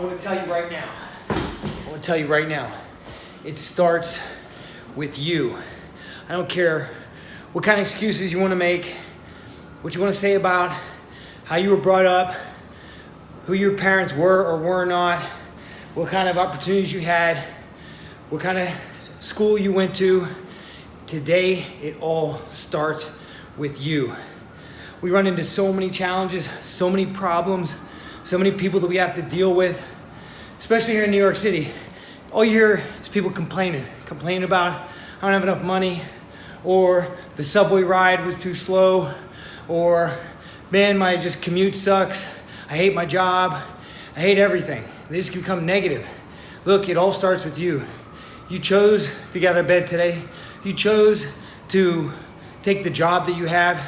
I want to tell you right now. It starts with you. I don't care what kind of excuses you want to make, what you want to say about how you were brought up, who your parents were or were not, what kind of opportunities you had, what kind of school you went to. Today, it all starts with you. We run into so many challenges, so many problems, so many people that we have to deal with, especially here in New York City. All you hear is people complaining about, I don't have enough money, or the subway ride was too slow, or man, my just commute sucks. I hate my job. I hate everything. They just become negative. Look, it all starts with you. You chose to get out of bed today. You chose to take the job that you have.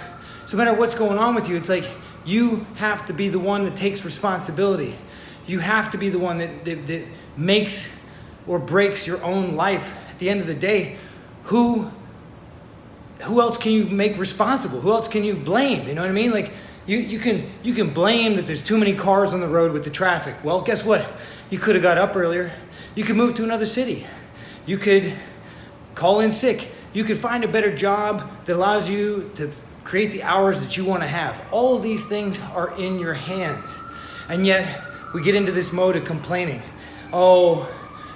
So no matter what's going on with you, it's like you have to be the one that takes responsibility. You have to be the one that makes or breaks your own life. At the end of the day, who else can you make responsible? Who else can you blame? You know what I mean? Like you can blame that there's too many cars on the road with the traffic. Well, guess what? You could have got up earlier. You could move to another city. You could call in sick. You could find a better job that allows you to create the hours that you want to have. All of these things are in your hands. And yet we get into this mode of complaining. Oh,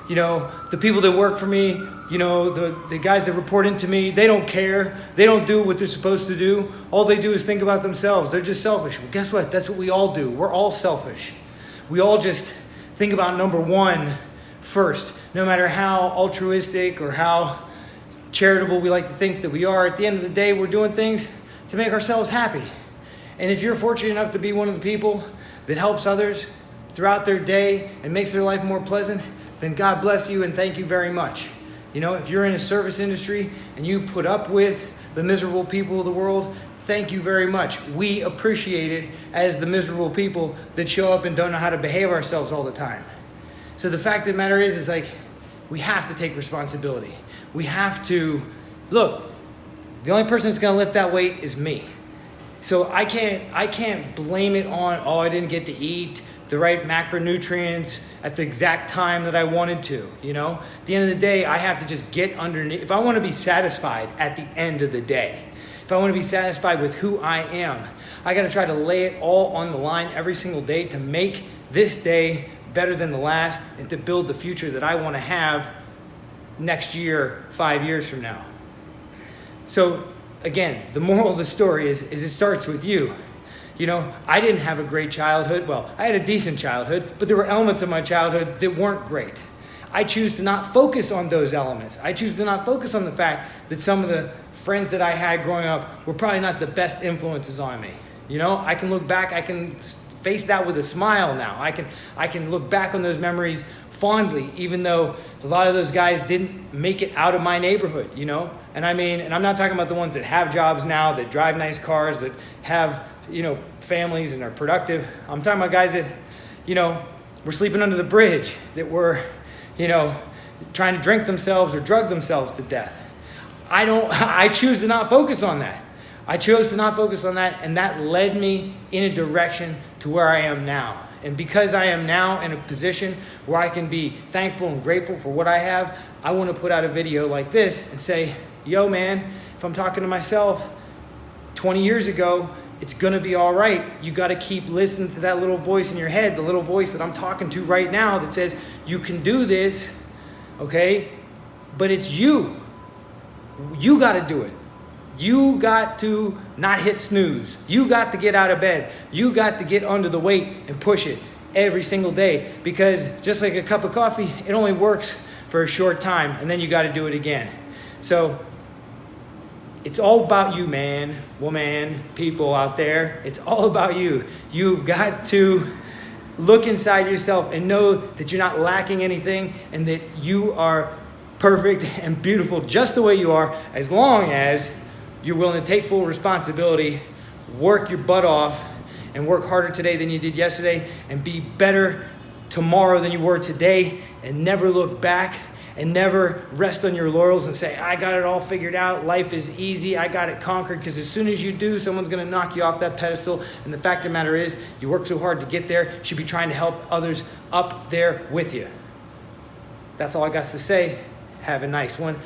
the people that work for me, the guys that report into me, they don't care. They don't do what they're supposed to do. All they do is think about themselves. They're just selfish. Well, guess what? That's what we all do. We're all selfish. We all just think about number one first. No matter how altruistic or how charitable we like to think that we are, at the end of the day, we're doing things to make ourselves happy. And if you're fortunate enough to be one of the people that helps others throughout their day and makes their life more pleasant, then God bless you and thank you very much. If you're in a service industry and you put up with the miserable people of the world, thank you very much. We appreciate it as the miserable people that show up and don't know how to behave ourselves all the time. So the fact of the matter is like, we have to take responsibility. We have to, look, the only person that's gonna lift that weight is me. So I can't blame it on, I didn't get to eat the right macronutrients at the exact time that I wanted to, At the end of the day, I have to just get underneath. If I want to be satisfied at the end of the day, if I want to be satisfied with who I am, I got to try to lay it all on the line every single day to make this day better than the last and to build the future that I want to have next year, 5 years from now. So again, the moral of the story is it starts with you. I didn't have a great childhood. Well, I had a decent childhood, but there were elements of my childhood that weren't great. I choose to not focus on those elements. I choose to not focus on the fact that some of the friends that I had growing up were probably not the best influences on me. I can look back, I can face that with a smile now. I can look back on those memories fondly, even though a lot of those guys didn't make it out of my neighborhood, And I'm not talking about the ones that have jobs now, that drive nice cars, that have families and are productive. I'm talking about guys that, were sleeping under the bridge, that were, trying to drink themselves or drug themselves to death. I choose to not focus on that. I chose to not focus on that, and that led me in a direction to where I am now. And because I am now in a position where I can be thankful and grateful for what I have, I want to put out a video like this and say, yo man, if I'm talking to myself 20 years ago, it's going to be all right. You got to keep listening to that little voice in your head, the little voice that I'm talking to right now that says, you can do this, okay? But it's you. You got to do it. You got to not hit snooze. You got to get out of bed. You got to get under the weight and push it every single day, because just like a cup of coffee, it only works for a short time, and then you got to do it again. So it's all about you, man, woman, people out there. It's all about you. You've got to look inside yourself and know that you're not lacking anything and that you are perfect and beautiful just the way you are, as long as you're willing to take full responsibility, work your butt off, and work harder today than you did yesterday, and be better tomorrow than you were today, and never look back and never rest on your laurels and say, I got it all figured out, life is easy, I got it conquered, because as soon as you do, someone's going to knock you off that pedestal. And the fact of the matter is, you worked so hard to get there, you should be trying to help others up there with you. That's all I got to say. Have a nice one.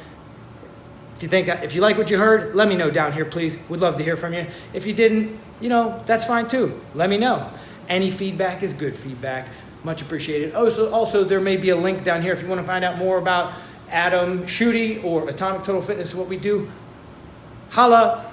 If you like what you heard, let me know down here, please. We'd love to hear from you. If you didn't, that's fine too. Let me know. Any feedback is good feedback. Much appreciated. Also, there may be a link down here if you want to find out more about Adam Schutte or Atomic Total Fitness, what we do. Holla.